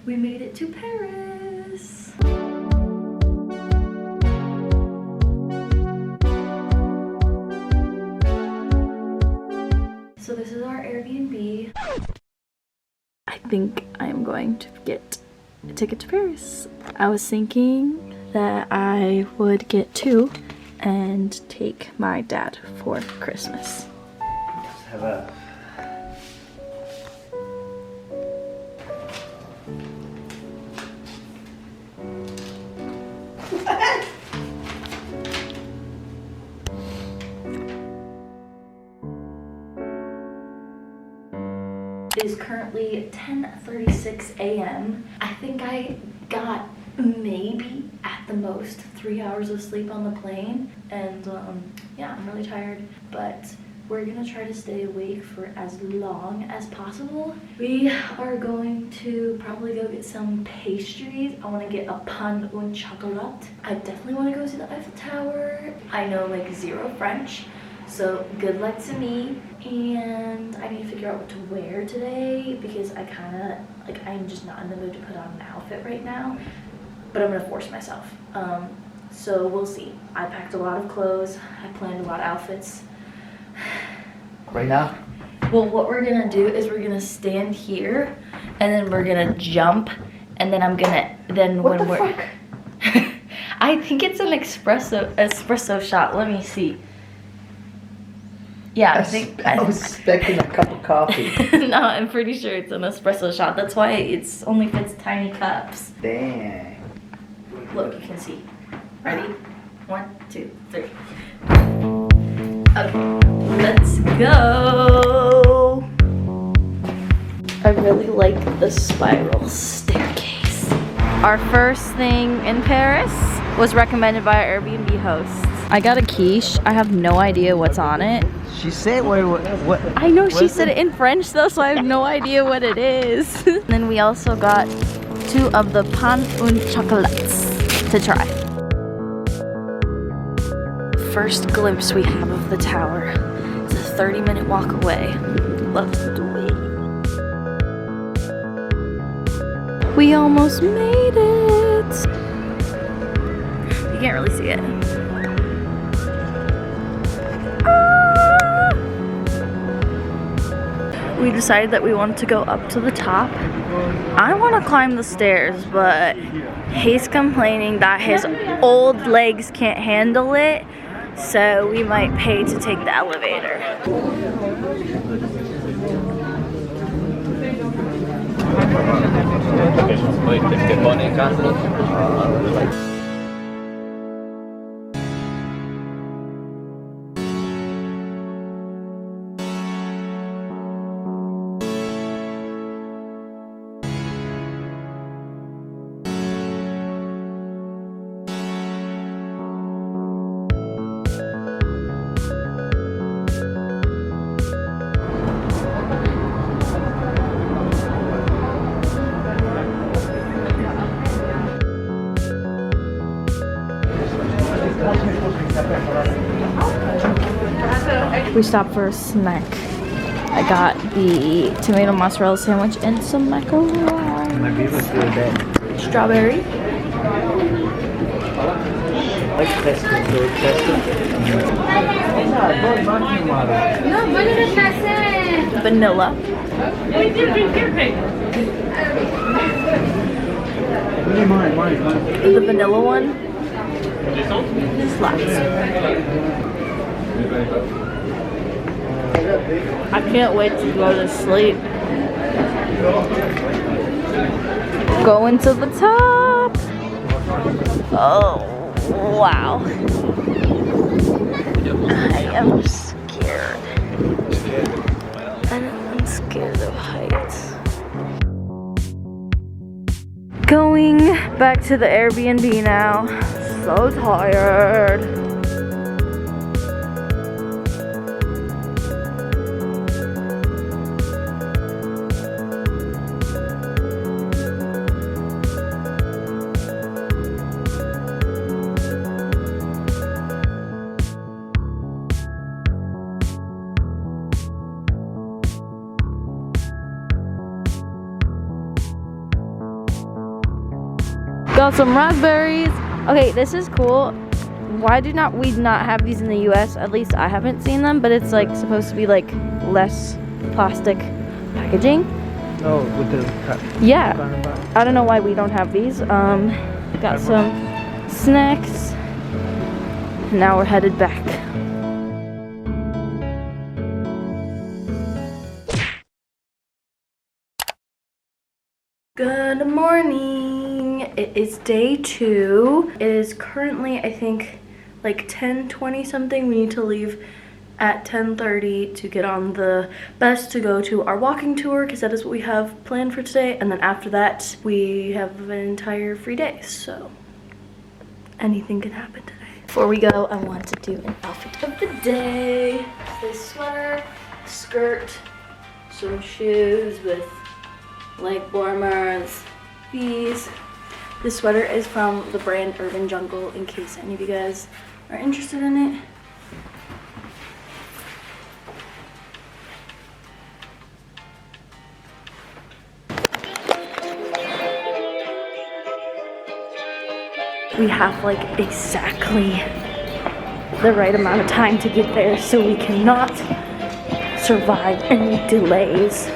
We made it to Paris. So this is our Airbnb. I think I am going to get a ticket to Paris. I was thinking that I would get 2 and take my dad for Christmas. Let's have a It is currently 10:36 a.m. I think I got maybe at the most 3 hours of sleep on the plane, and yeah, I'm really tired, but we're gonna try to stay awake for as long as possible. We are going to probably go get some pastries. I want to get a pain au chocolat. I definitely want to go to the Eiffel Tower. I know like 0 French, so good luck to me. And I need to figure out what to wear today because I kind of like, I'm just not in the mood to put on an outfit right now, but I'm gonna force myself. So we'll see. I packed a lot of clothes. I planned a lot of outfits. right now. Well, what we're gonna do is we're gonna stand here and then we're gonna jump, and then I'm gonna, then What when the we're fuck? I think it's an espresso shot. Let me see. Yeah, I was expecting a cup of coffee. No, I'm pretty sure it's an espresso shot. That's why it's only fits tiny cups. Dang. Look, you can see. Ready? 1, 2, 3. Okay, let's go. I really like the spiral staircase. Our first thing in Paris was recommended by our Airbnb host. I got a quiche. I have no idea what's on it. She said what? I know she said it in French though, so I have no idea what it is. And then we also got 2 of the pain au chocolats to try. First glimpse we have of the tower. It's a 30-minute walk away. Let's do it. We almost made it. You can't really see it. We decided that we wanted to go up to the top. I want to climb the stairs, but he's complaining that his old legs can't handle it, so we might pay to take the elevator. We stopped for a snack. I got the tomato mozzarella sandwich and some macaroni. Strawberry. Vanilla. The vanilla one slaps. I can't wait to go to sleep. Going to the top. Oh, wow. I am scared. I'm scared of heights. Going back to the Airbnb now. So tired. Got some raspberries. Okay, this is cool. Why do not we not have these in the US? At least I haven't seen them, but it's like supposed to be like less plastic packaging. Oh, with the Yeah. I don't know why we don't have these. Got some snacks. Now we're headed back. Good morning. It is day 2. It is currently, I think, like 10:20 something. We need to leave at 10:30 to get on the bus to go to our walking tour, because that is what we have planned for today. And then after that, we have an entire free day. So anything can happen today. Before we go, I want to do an outfit of the day. This sweater, skirt, some shoes with leg warmers, these. This sweater is from the brand Urban Jungle, in case any of you guys are interested in it. We have like exactly the right amount of time to get there, so we cannot survive any delays.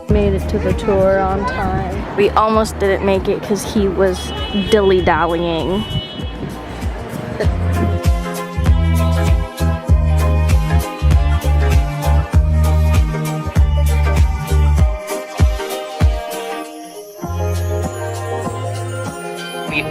Made it to the tour on time. We almost didn't make it because he was dilly-dallying.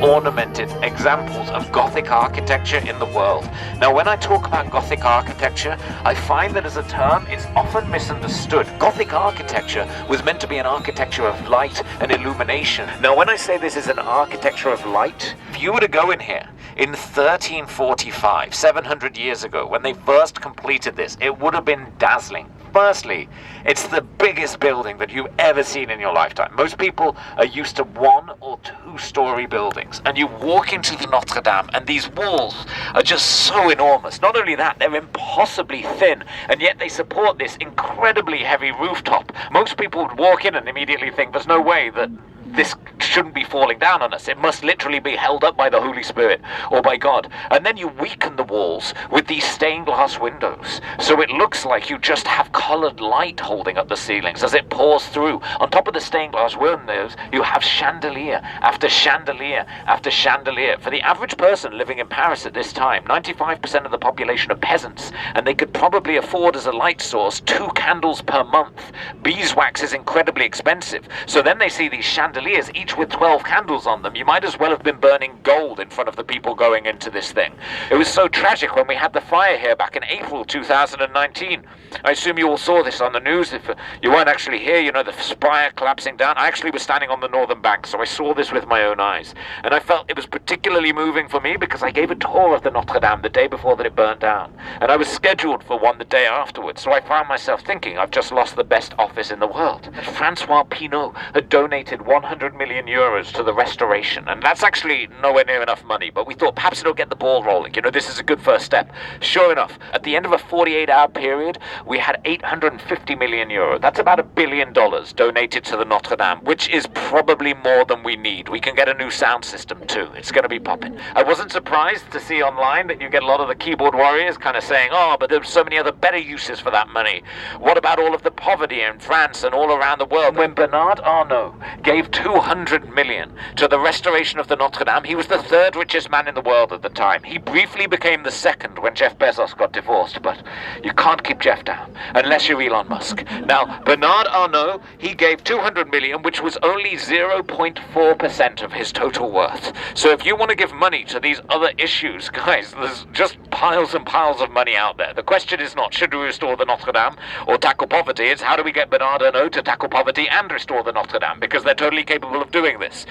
Ornamented examples of Gothic architecture in the world. Now, when I talk about Gothic architecture, I find that as a term, it's often misunderstood. Gothic architecture was meant to be an architecture of light and illumination. Now, when I say this is an architecture of light, if you were to go in here in 1345, 700 years ago, when they first completed this, it would have been dazzling. Firstly, it's the biggest building that you've ever seen in your lifetime. Most people are used to 1 or 2-story buildings, and you walk into the Notre Dame and these walls are just so enormous. Not only that, they're impossibly thin, and yet they support this incredibly heavy rooftop. Most people would walk in and immediately think there's no way that this shouldn't be falling down on us. It must literally be held up by the Holy Spirit or by God. And then you weaken the walls with these stained glass windows, so it looks like you just have colored light holding up the ceilings as it pours through. On top of the stained glass windows, you have chandelier after chandelier after chandelier. For the average person living in Paris at this time, 95% of the population are peasants, and they could probably afford as a light source 2 candles per month. Beeswax is incredibly expensive, so then they see these chandeliers, each with 12 candles on them. You might as well have been burning gold in front of the people going into this thing. It was so tragic when we had the fire here back in April 2019. I assume you all saw this on the news. If you weren't actually here, you know, the spire collapsing down. I actually was standing on the northern bank, so I saw this with my own eyes. And I felt it was particularly moving for me because I gave a tour of the Notre Dame the day before that it burned down. And I was scheduled for one the day afterwards, so I found myself thinking I've just lost the best office in the world. But Francois Pinault had donated 100 million euros to the restoration, and that's actually nowhere near enough money, but we thought perhaps it'll get the ball rolling. You know, this is a good first step. Sure enough, at the end of a 48-hour period, we had 850 million euro. That's about $1 billion donated to the Notre Dame, which is probably more than we need. We can get a new sound system too. It's going to be popping. I wasn't surprised to see online that you get a lot of the keyboard warriors kind of saying, oh, but there's so many other better uses for that money. What about all of the poverty in France and all around the world? When Bernard Arnault gave 200 million to the restoration of the Notre Dame, he was the 3rd richest man in the world at the time. He briefly became the 2nd when Jeff Bezos got divorced, but you can't keep Jeff down unless you're Elon Musk. Now, Bernard Arnault, he gave 200 million, which was only 0.4% of his total worth. So if you want to give money to these other issues, guys, there's just piles and piles of money out there. The question is not, should we restore the Notre Dame or tackle poverty? It's how do we get Bernard Arnault to tackle poverty and restore the Notre Dame, because they're totally capable of doing this.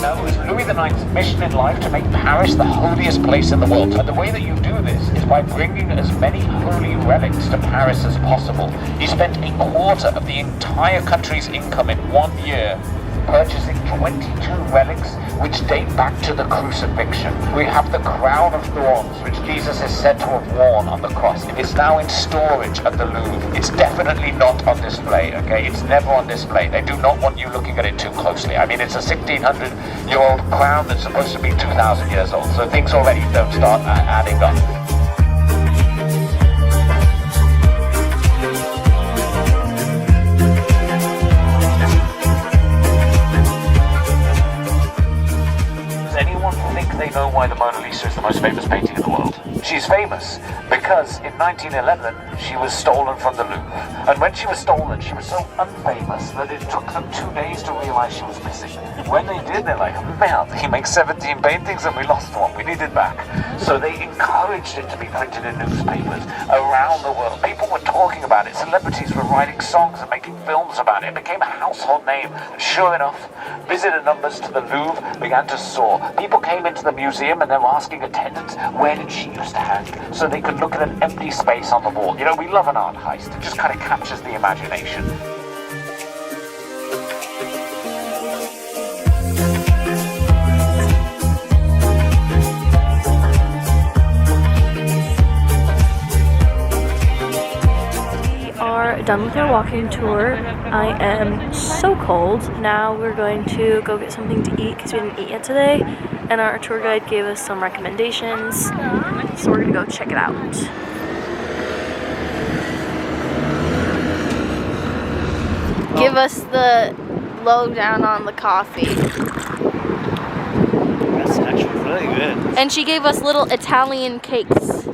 Now, it was Louis IX's mission in life to make Paris the holiest place in the world. And the way that you do this is by bringing as many holy relics to Paris as possible. He spent 1/4 of the entire country's income in 1 year purchasing 22 relics which date back to the crucifixion. We have the crown of thorns which Jesus is said to have worn on the cross. It's now in storage at the Louvre. It's definitely not on display, okay? It's never on display. They do not want you looking at it too closely. I mean, it's a 1600-year-old crown that's supposed to be 2,000 years old, so things already don't start adding up. They know why the Mona Lisa is the most famous painting in the world. She's famous because in 1911 she was stolen from the Louvre. And when she was stolen, she was so unfamous that it took them 2 days to realize she was missing. When they did, they're like, man, he makes 17 paintings and we lost one. We need it back. So they encouraged it to be printed in newspapers around the world. People were talking about it. Celebrities were writing songs and making films about it. It became a household name. And sure enough, visitor numbers to the Louvre began to soar. People came into the museum and they were asking attendants, where did she used to hang? So they could look at an empty space on the wall. You know, we love an art heist. It just kind of captures the imagination. Done with our walking tour. I am so cold. Now we're going to go get something to eat because we didn't eat yet today, and our tour guide gave us some recommendations, so we're gonna go check it out. Give us the lowdown on the coffee. That's actually really good. And she gave us little Italian cakes.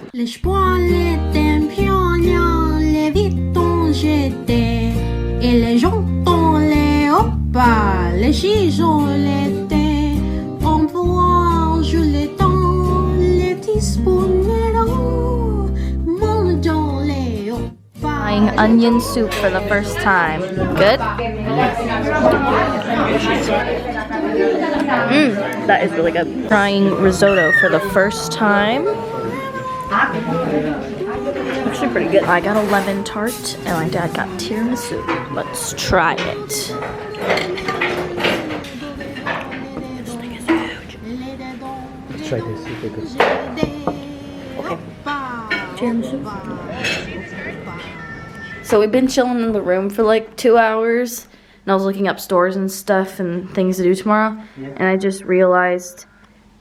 Et les jantons, les oppas, les chichons, les thés, on voit je les temps, les teaspoons, les longs, mangeons les oppas. Trying onion soup for the first time. Good? That is really good. Trying risotto for the first time. Actually pretty good. I got a lemon tart and my dad got tiramisu. Let's try it. This thing is huge. Let's try this. Super good. Okay. Tiramisu. So we've been chilling in the room for like 2 hours, and I was looking up stores and stuff and things to do tomorrow, and I just realized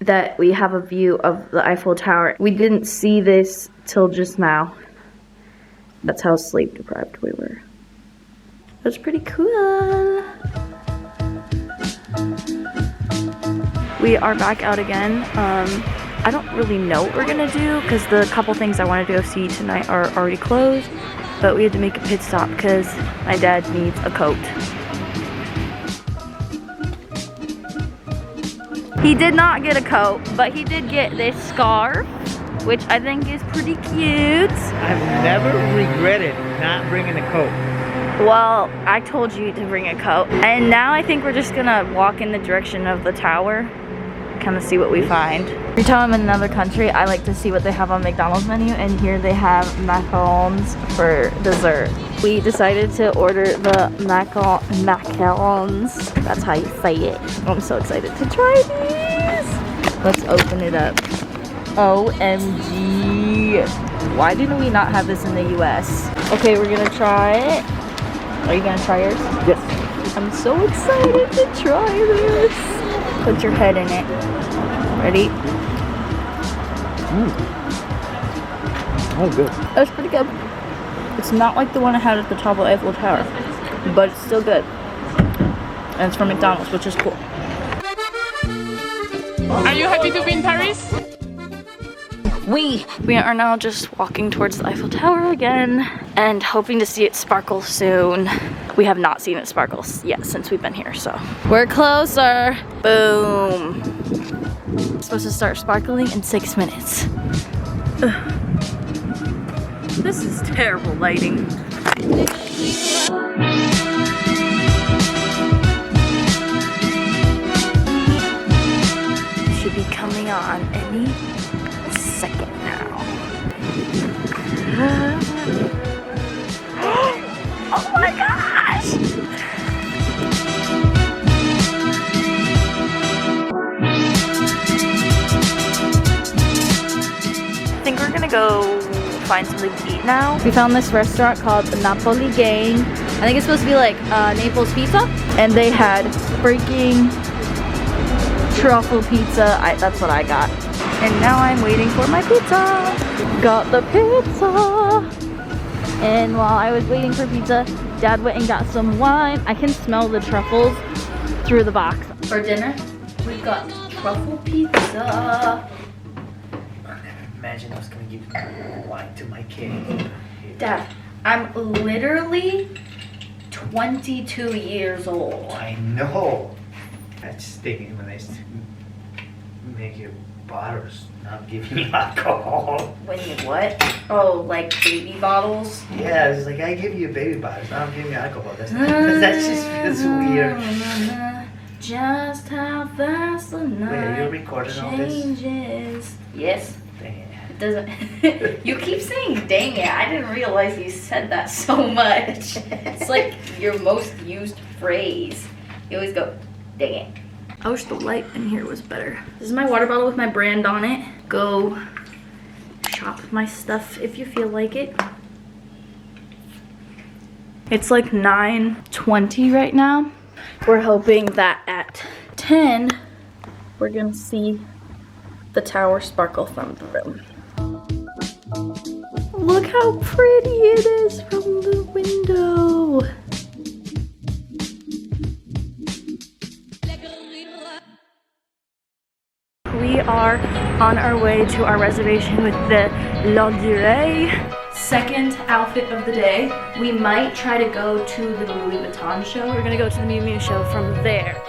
that we have a view of the Eiffel Tower. We didn't see this till just now. That's how sleep deprived we were. That's pretty cool. We are back out again. I don't really know what we're gonna do because the couple things I wanted to go see tonight are already closed, but we had to make a pit stop because my dad needs a coat. He did not get a coat, but he did get this scarf, which I think is pretty cute. I've never regretted not bringing a coat. Well, I told you to bring a coat. And now I think we're just gonna walk in the direction of the tower, kind of see what we find. Every time I'm in another country, I like to see what they have on McDonald's menu, and here they have macarons for dessert. We decided to order the macarons. That's how you say it. I'm so excited to try these. Let's open it up. OMG. Why didn't we not have this in the US? Okay, we're gonna try it. Are you gonna try yours? Yes. I'm so excited to try this. Put your head in it. Ready? Oh, good. That was pretty good. It's not like the one I had at the top of Eiffel Tower, but it's still good. And it's from McDonald's, which is cool. Are you happy to be in Paris? We are now just walking towards the Eiffel Tower again and hoping to see it sparkle soon. We have not seen it sparkle yet since we've been here, so we're closer. Boom. It's supposed to start sparkling in 6 minutes. Ugh. This is terrible lighting. Should be coming on any second now. Oh my gosh! go find something to eat now. We found this restaurant called the Napoli Gang. I think it's supposed to be like Naples pizza. And they had freaking truffle pizza. That's what I got. And now I'm waiting for my pizza. Got the pizza. And while I was waiting for pizza, Dad went and got some wine. I can smell the truffles through the box. For dinner, we got truffle pizza. Imagine I was gonna give wine to my kid. Dad, I'm literally 22 years old. I know. I was thinking when I used to make you bottles, not give you alcohol. When you what? Oh, like baby bottles? Yeah, it's like I give you baby bottles, I don't give you alcohol. That just feels weird. Just how fast the night Wait, are you recording all this? changes. Yes. Dang it. It doesn't. You keep saying "dang it." I didn't realize you said that so much. It's like your most used phrase. You always go, "dang it." I wish the light in here was better. This is my water bottle with my brand on it. Go shop my stuff if you feel like it. It's like 9:20 right now. We're hoping that at 10, we're gonna see the tower sparkle from the room. Look how pretty it is from the window. We are on our way to our reservation with the Lingerie. Second outfit of the day. We might try to go to the Louis Vuitton show. We're gonna go to the Miu Miu show from there.